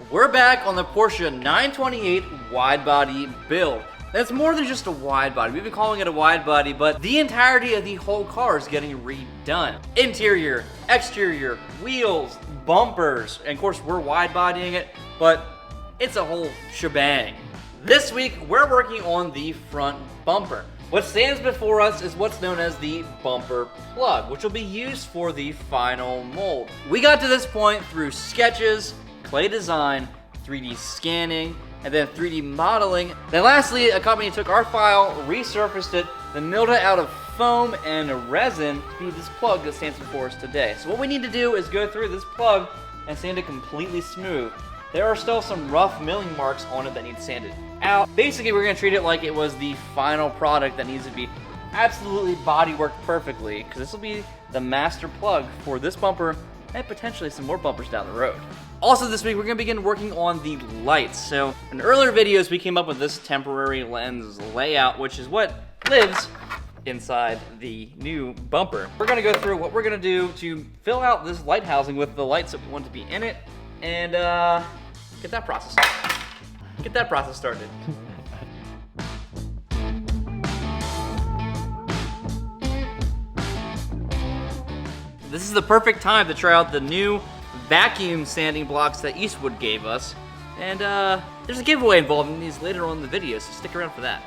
We're back on the Porsche 928 wide body build. That's more than just a wide body. We've been calling it a wide body, but the entirety of the whole car is getting redone. Interior, exterior, wheels, bumpers, and of course we're wide bodying it, but it's a whole shebang. This week, we're working on the front bumper. What stands before us is what's known as the bumper plug, which will be used for the final mold. We got to this point through sketches, clay design, 3D scanning, and then 3D modeling. Then lastly, a company took our file, resurfaced it, then milled it out of foam and resin to be this plug that stands before us today. So what we need to do is go through this plug and sand it completely smooth. There are still some rough milling marks on it that need sanded out. Basically, we're gonna treat it like it was the final product that needs to be absolutely bodyworked perfectly, because this will be the master plug for this bumper and potentially some more bumpers down the road. Also this week, we're gonna begin working on the lights. So in earlier videos, we came up with this temporary lens layout, which is what lives inside the new bumper. We're gonna go through what we're gonna do to fill out this light housing with the lights that we want to be in it, and get that process started. This is the perfect time to try out the new vacuum sanding blocks that Eastwood gave us. And there's a giveaway involved in these later on in the video, so stick around for that.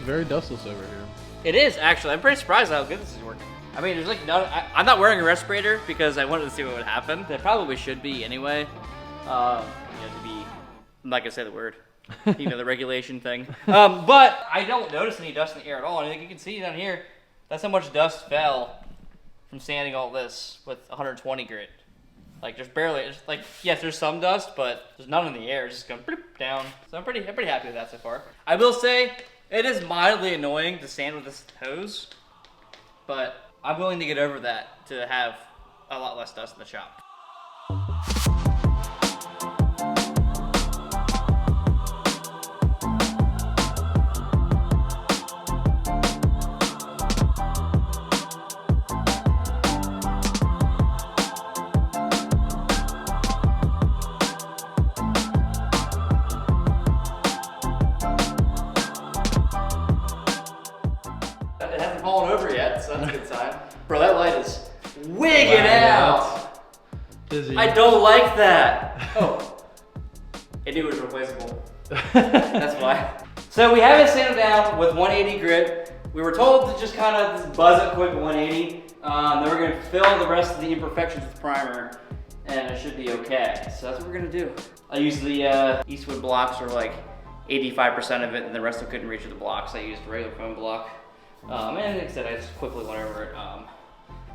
Very dustless over here. It is, actually. I'm pretty surprised how good this is working. I mean, there's like I'm not wearing a respirator because I wanted to see what would happen. That probably should be anyway. To be, I'm not gonna say the word. The regulation thing. But I don't notice any dust in the air at all. And you can see down here, that's how much dust fell from sanding all this with 120 grit. Like there's barely, yes, there's some dust, but there's none in the air. It's just going bloop down. So I'm pretty happy with that so far. I will say, it is mildly annoying to sand with this hose, but I'm willing to get over that to have a lot less dust in the shop. It hasn't fallen over yet, so that's a good sign. Bro, that light is wigging out. Dizzy. I don't like that. Oh, it knew it was replaceable. That's why. So we have it sanded down with 180 grit. We were told to just kind of just buzz it quick at 180. Then we're gonna fill the rest of the imperfections with primer, and it should be okay. So that's what we're gonna do. I used the Eastwood blocks, or like 85% of it, and the rest I couldn't reach with the blocks. I used a regular foam block. And like I said, I just quickly went over it. A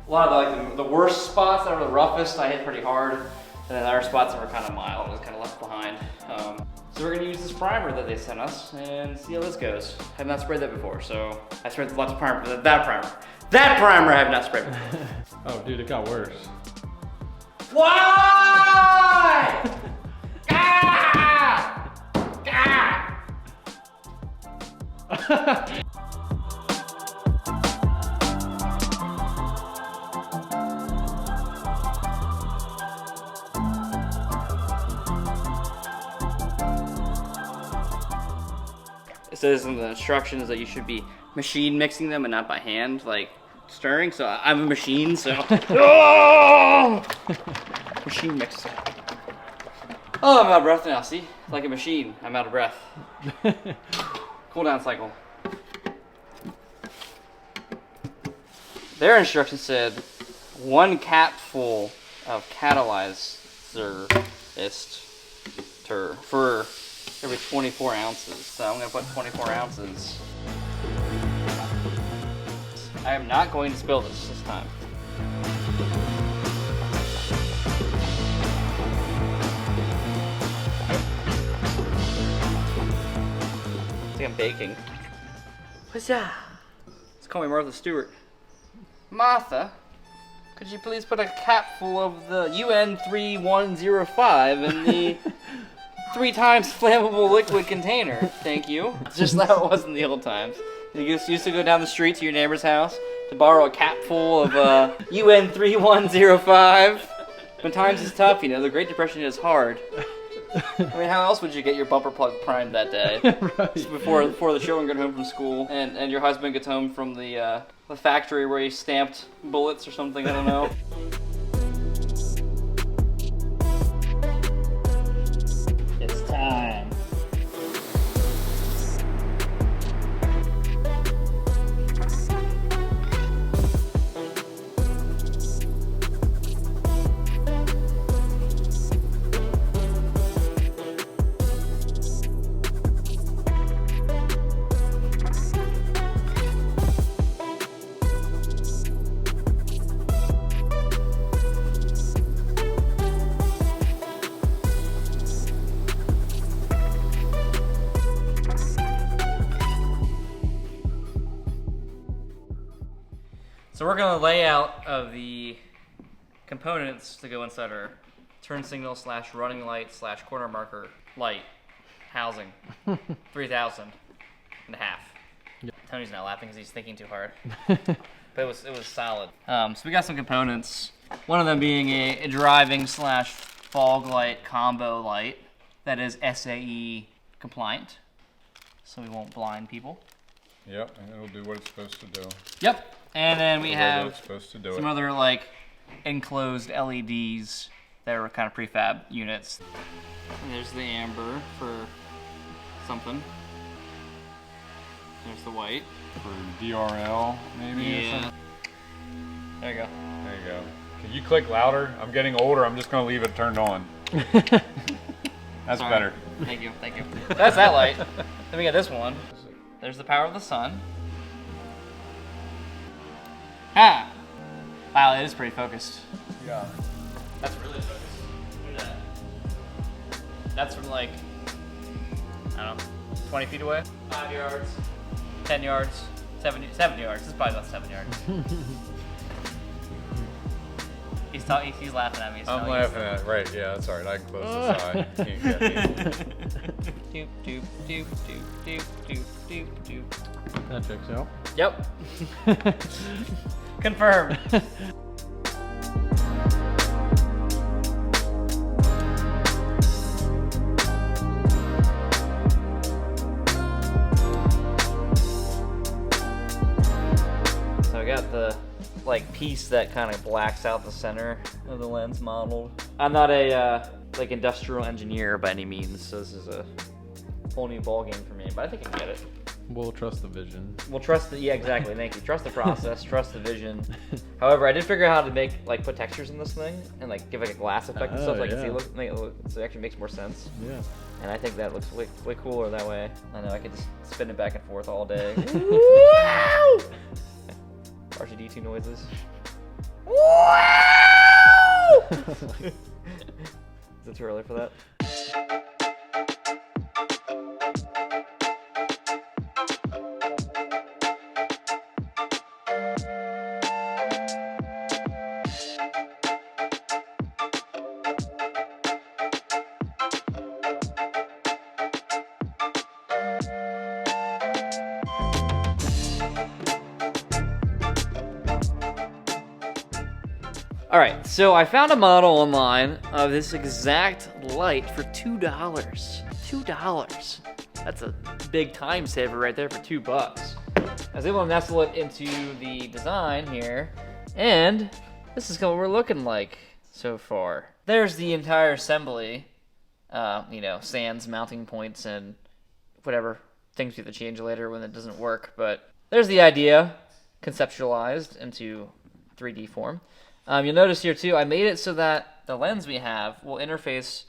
lot of the worst spots that were the roughest, I hit pretty hard. And then other spots that were kind of mild, I was kind of left behind. So we're gonna use this primer that they sent us and see how this goes. I have not sprayed that before, so I sprayed lots of primer, but that primer I have not sprayed before. Oh dude, it got worse. Why? Ah! Ah! It says in the instructions that you should be machine mixing them and not by hand, like stirring. So I'm a machine, so machine mixer. Oh, I'm out of breath now. See, like a machine, I'm out of breath. Cool down cycle. Their instructions said 1 capful of catalyzer for every 24 ounces. So I'm gonna put 24 ounces. I am not going to spill this time. I think I'm baking. What's that? Let's call me Martha Stewart. Martha, could you please put a capful of the UN3105 in the 3 times flammable liquid container? Thank you. It's just how it was in the old times. You used to go down the street to your neighbor's house to borrow a capful of UN3105. When times is tough, the Great Depression is hard. I mean, how else would you get your bumper plug primed that day? Right. Before the children get home from school and your husband gets home from the factory where he stamped bullets or something, I don't know. It's time. So we're going to lay out of the components to go inside our turn signal / running light / corner marker light housing. 3,000 and a half. Yep. Tony's not laughing because he's thinking too hard. But it was solid. So we got some components. One of them being a driving / fog light combo light that is SAE compliant, so we won't blind people. Yep, and it'll do what it's supposed to do. Yep. And then we have some other enclosed LEDs that are kind of prefab units. And there's the amber for something. There's the white. For DRL, maybe? Yeah. Or something? There you go. There you go. Can you click louder? I'm getting older. I'm just going to leave it turned on. That's Sorry. better. Thank you. That's that light. Then we got this one. There's the power of the sun. Ah! Wow, it is pretty focused. Yeah. That's really focused. Look at that. That's from I don't know, 20 feet away? 5 yards, 10 yards, 7 yards. This is probably about 7 yards. He's laughing at me. I'm laughing at it. Right, yeah, that's alright. I can close this eye. You can't get me. Doop, doop, doop, doop, doop, doop, doop, doop. That checks out. Yep. Confirmed. So I got the piece that kind of blacks out the center of the lens modeled. I'm not a industrial engineer by any means, so this is a whole new ballgame for me, but I think I can get it. We'll trust the vision. We'll trust the, yeah, exactly, thank you. Trust the process, trust the vision. However, I did figure out how to make, put textures in this thing and give a glass effect and stuff. Yeah. So it actually makes more sense. Yeah. And I think that looks way cooler that way. I know, I could just spin it back and forth all day. Wow! RGD2 noises. Wow! Is it too early for that? Alright, so I found a model online of this exact light for $2. $2. That's a big time saver right there for $2. I was able to nestle it into the design here, and this is what we're looking like so far. There's the entire assembly, sands, mounting points, and whatever things we have to change later when it doesn't work, but there's the idea conceptualized into 3D form. You'll notice here too, I made it so that the lens we have will interface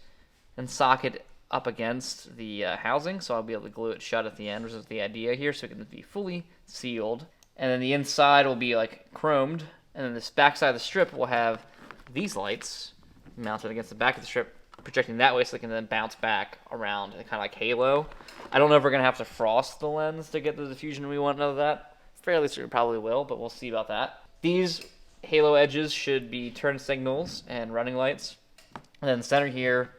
and socket up against the housing, so I'll be able to glue it shut at the end, which is the idea here, so it can be fully sealed. And then the inside will be like chromed. And then this back side of the strip will have these lights mounted against the back of the strip, projecting that way so they can then bounce back around and kind of like halo. I don't know if we're going to have to frost the lens to get the diffusion we want out of that. Fairly sure we probably will, but we'll see about that. These halo edges should be turn signals and running lights. And then center here,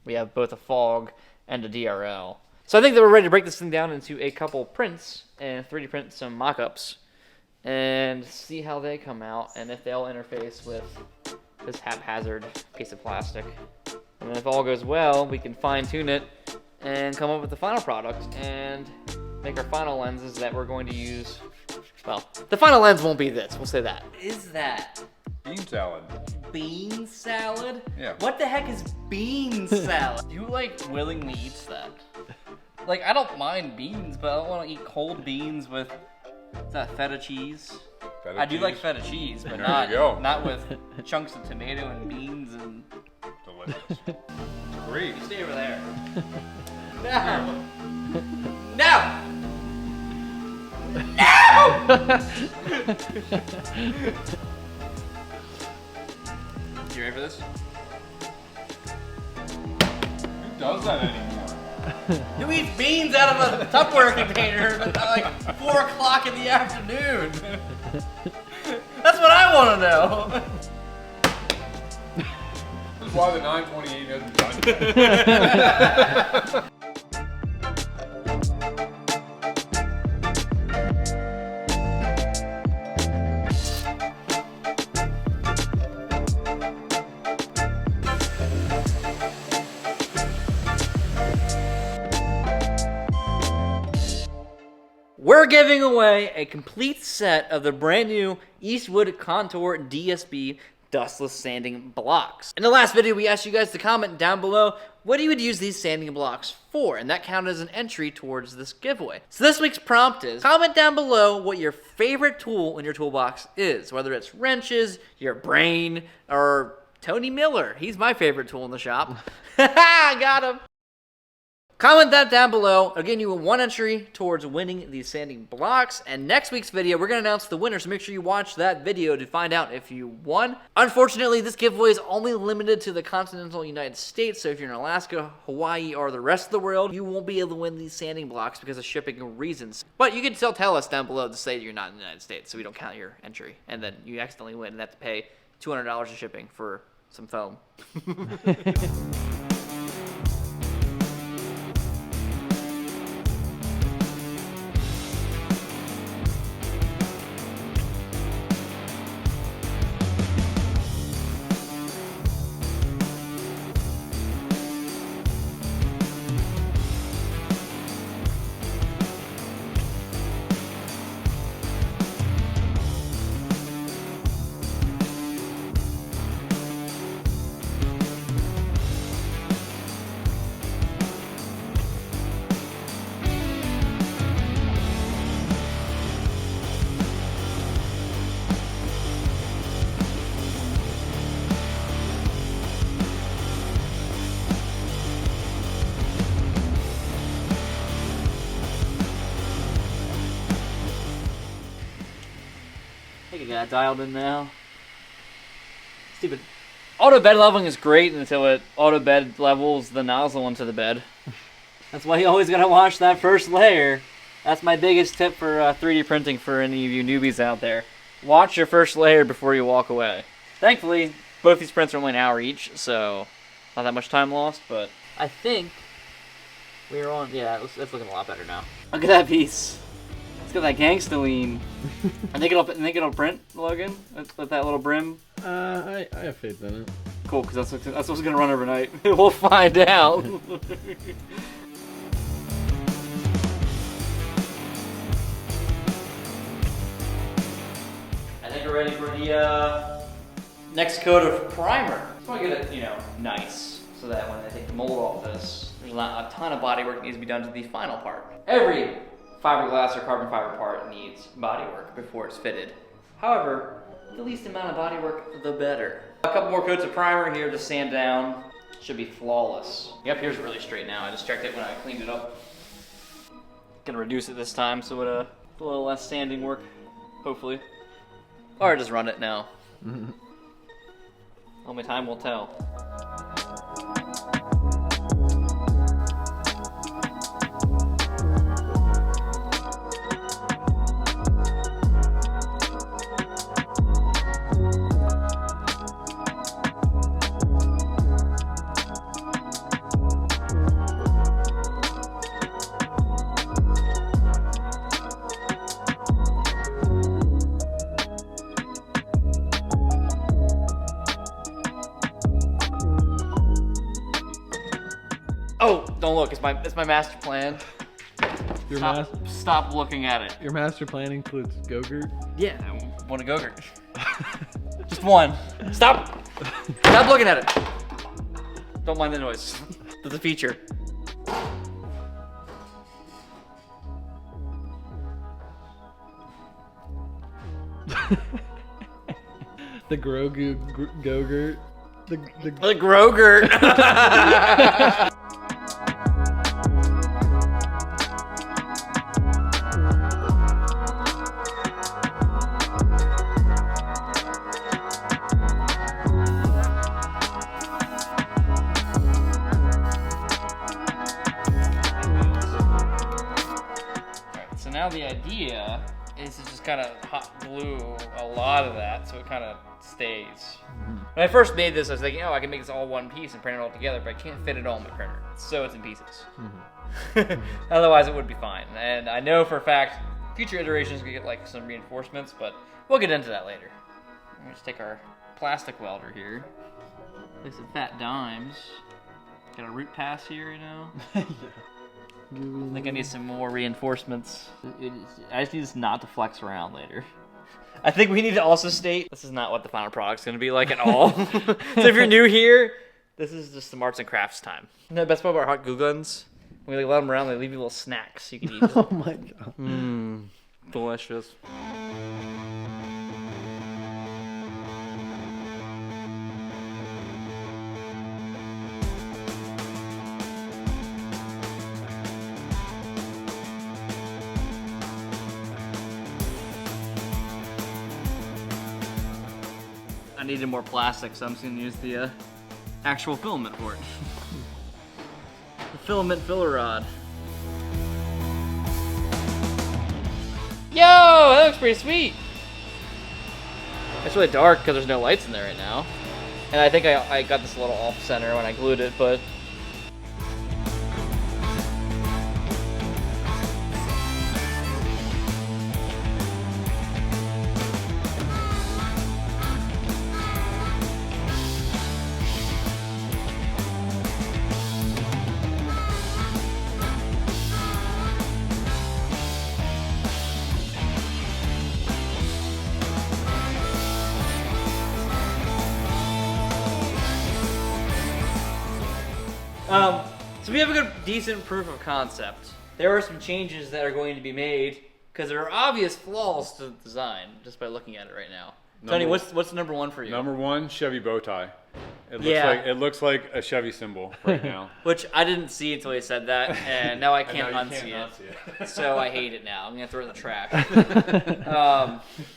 we have both a fog and a DRL. So I think that we're ready to break this thing down into a couple prints and 3D print some mock-ups and see how they come out and if they'll interface with this haphazard piece of plastic. And then if all goes well, we can fine-tune it and come up with the final product and make our final lenses that we're going to use. Well, the final lens won't be this, we'll say that. Is that Bean salad. bean salad? Yeah. What the heck is bean salad? You like willingly eats that. Like, I don't mind beans, but I don't want to eat cold beans with, is that feta cheese? Feta I do cheese? like feta cheese, but There you go. not with chunks of tomato and beans and... Delicious. Great. You stay over there. No! No! No! You ready for this? Who does that anymore? Who eats beans out of a Tupperware container at like 4 o'clock in the afternoon? That's what I want to know. This is why the 928 hasn't done yet. We're giving away a complete set of the brand new Eastwood Contour DSB dustless sanding blocks. In the last video, we asked you guys to comment down below what you would use these sanding blocks for, and that counted as an entry towards this giveaway. So this week's prompt is, comment down below what your favorite tool in your toolbox is, whether it's wrenches, your brain, or Tony Miller. He's my favorite tool in the shop. Got him. Comment that down below. I'll give you one entry towards winning these sanding blocks. And next week's video, we're going to announce the winner, so make sure you watch that video to find out if you won. Unfortunately, this giveaway is only limited to the continental United States, so if you're in Alaska, Hawaii, or the rest of the world, you won't be able to win these sanding blocks because of shipping reasons. But you can still tell us down below to say you're not in the United States, so we don't count your entry. And then you accidentally win and have to pay $200 in shipping for some foam. I think I got it dialed in now. Stupid. Auto bed leveling is great until it auto bed levels the nozzle into the bed. That's why you always gotta wash that first layer. That's my biggest tip for 3D printing for any of you newbies out there. Watch your first layer before you walk away. Thankfully, both these prints are only an hour each, so not that much time lost, but I think we're on, yeah, it's looking a lot better now. Look at that piece. It's got that gangsta lean. I think it'll print, Logan, with that little brim. I have faith in it. Cool, because that's what's gonna run overnight. We'll find out. I think we're ready for the next coat of primer. Just want to get it, nice, so that when I take the mold off this, there's not a ton of body work that needs to be done to the final part. Every fiberglass or carbon fiber part needs body work before it's fitted. However, the least amount of body work, the better. A couple more coats of primer here to sand down. Should be flawless. Yep, here's really straight now. I just checked it when I cleaned it up. Gonna reduce it this time so it a little less sanding work Hopefully. Or just run it now. Only time will tell. Oh, don't look. It's my master plan. Stop looking at it. Your master plan includes Go-Gurt? Yeah, I want a Go-Gurt. Just one. Stop. Stop looking at it. Don't mind the noise. That's a feature. The Grogu Go-Gurt. The Grogu. So now the idea is to just kind of hot glue a lot of that so it kind of stays. When I first made this, I was thinking, oh, I can make this all one piece and print it all together, but I can't fit it all in my printer, so it's in pieces. Otherwise, it would be fine. And I know for a fact, future iterations could get like some reinforcements, but we'll get into that later. We're gonna just take our plastic welder here, place some fat dimes. Got a root pass here, you know. Yeah. I think I need some more reinforcements. I just need this not to flex around later. I think we need to also state this is not what the final product's going to be like at all. So if you're new here, this is just some arts and crafts time. You know, the best part about hot glue guns, when we let them around, they leave you little snacks you can eat. Oh my god. Delicious. I needed more plastic, so I'm just gonna use the actual filament for it. The filament filler rod. Yo, that looks pretty sweet. It's really dark because there's no lights in there right now. And I think I got this a little off center when I glued it, but so we have a good, decent proof of concept. There are some changes that are going to be made because there are obvious flaws to the design just by looking at it right now. Tony, what's number one for you? Number one, Chevy bow tie. It looks like a Chevy symbol right now. Which I didn't see until he said that, and now I can't unsee it. So I hate it now. I'm gonna throw it in the trash.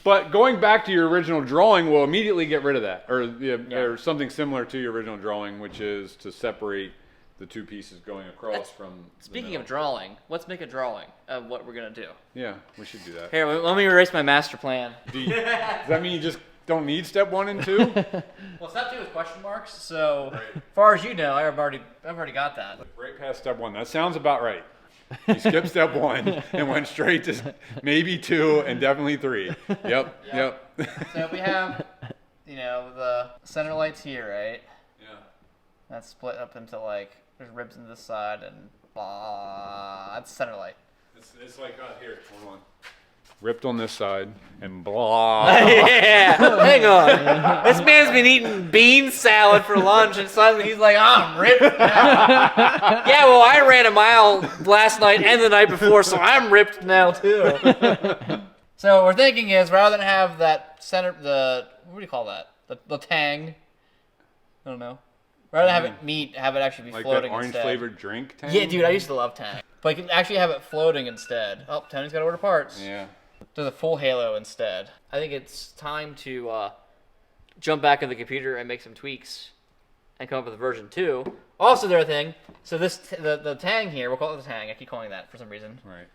But going back to your original drawing, we'll immediately get rid of that, or something similar to your original drawing, which is to separate the two pieces going across from. Speaking of drawing, let's make a drawing of what we're gonna do. Yeah, we should do that. Here, let me erase my master plan. Does that mean you just don't need step 1 and 2? Well, step 2 is question marks. So, as far as you know, I've already got that. Right past step 1. That sounds about right. You skipped step 1 and went straight to maybe 2 and definitely 3. Yep. So we have, the center lights here, right? Yeah. That's split up into like there's ribs on this side and blah. That's center light. It's like here. Hold on. Ripped on this side and blah. Yeah, hang on. This man's been eating bean salad for lunch and suddenly he's like, I'm ripped now. Yeah, well, I ran a mile last night and the night before, so I'm ripped now too. So what we're thinking is rather than have that center, what do you call that? The tang. I don't know. Rather than have it actually be like floating that instead. orange-flavored drink tang? Yeah, dude, I used to love tang. But you can actually have it floating instead. Oh, Tony's got to order parts. Yeah. does a full halo instead. I think it's time to jump back in the computer and make some tweaks and come up with a version 2. Also, the other thing, so this the tang here, we'll call it the tang. I keep calling it that for some reason. Right.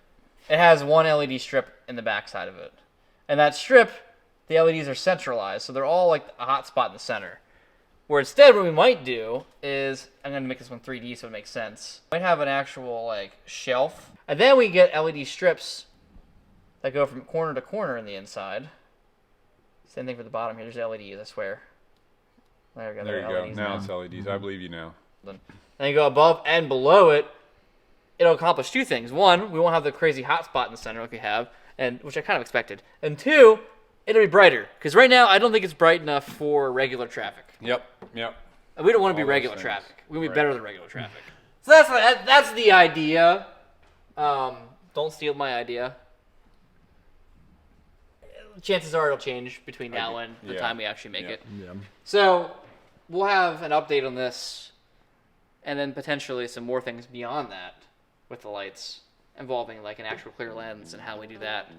It has one LED strip in the back side of it. And that strip, the LEDs are centralized, so they're all like a hot spot in the center. Where instead, what we might do is, I'm going to make this one 3D so it makes sense. We might have an actual like shelf. And then we get LED strips that go from corner to corner in the inside. Same thing for the bottom here. There's LEDs, I swear. There we go. There you go. LEDs Now it's LEDs. I believe you now. And then you go above and below it. It'll accomplish 2 things. 1, we won't have the crazy hot spot in the center like we have, and which I kind of expected. And 2, it'll be brighter. Because right now, I don't think it's bright enough for regular traffic. Yep. Yep. And we don't want to be All those regular things. traffic. We want to be better than regular traffic. So that's the idea. Don't steal my idea. Chances are it'll change between now and the time we actually make it. Yeah. So we'll have an update on this, and then potentially some more things beyond that with the lights, involving like an actual clear lens and how we do that,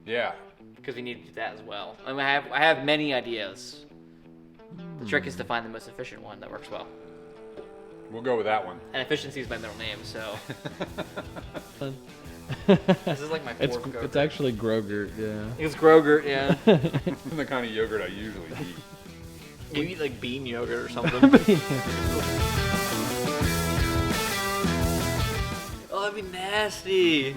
Yeah. because we need to do that as well. I mean, I have many ideas. The trick is to find the most efficient one that works well. We'll go with that one. And efficiency is my middle name, so It's this is like my fourth go. it's actually Grogurt, yeah. It's Grogurt, yeah. The kind of yogurt I usually eat. You eat like bean yogurt or something. Oh, that'd be nasty.